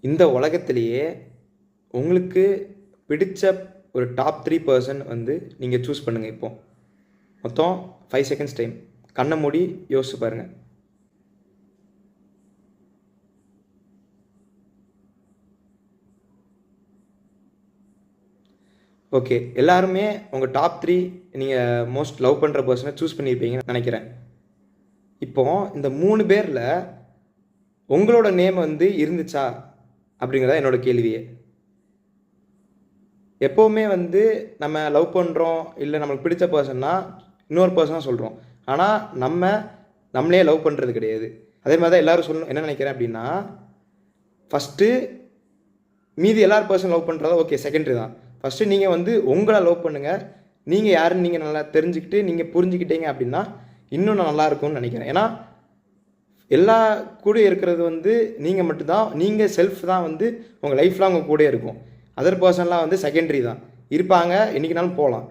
இந்த உலகத்திலேயே உங்களுக்கு பிடிச்ச ஒரு டாப் 3 பர்சன் வந்து நீங்கள் சூஸ் பண்ணுங்கள். இப்போ மொத்தம் 5 செகண்ட்ஸ் டைம். கண்ணை மூடி யோசிச்சு பாருங்கள். ஓகே, எல்லாருமே உங்கள் டாப் 3 நீங்கள் மோஸ்ட் லவ் பண்ணுற பர்சனை சூஸ் பண்ணியிருப்பீங்கன்னு நினைக்கிறேன். இப்போது இந்த 3 பேரில் உங்களோட நேம் வந்து இருந்துச்சா அப்படிங்கிறதா என்னோடய கேள்வியே. எப்போவுமே வந்து நம்ம லவ் பண்ணுறோம் இல்லை நம்மளுக்கு பிடிச்ச பர்சன்னா இன்னொரு பர்சனாக சொல்கிறோம். ஆனால் நம்மளே லவ் பண்ணுறது கிடையாது. அதே மாதிரி தான் எல்லோரும் சொல்லணும். என்ன நினைக்கிறேன் அப்படின்னா, ஃபஸ்ட்டு மீதி எல்லாரும் பர்சன் லவ் பண்ணுறதா ஓகே, செகண்டரி தான். ஃபஸ்ட்டு நீங்கள் வந்து உங்களை லவ் பண்ணுங்கள். நீங்கள் யாருன்னு நீங்கள் நல்லா தெரிஞ்சுக்கிட்டு நீங்கள் புரிஞ்சுக்கிட்டீங்க அப்படின்னா இன்னும் நல்லா இருக்கும்னு நினைக்கிறேன். ஏன்னா எல்லா கூட இருக்கிறது வந்து நீங்கள் மட்டும்தான். நீங்கள் செல்ஃப் தான் வந்து உங்கள் லைஃப்லாம் உங்கள் கூட இருக்கும். அதர் பர்சன்லாம் வந்து செகண்டரி தான். இருப்பாங்க, என்றைக்குனாலும் போகலாம்.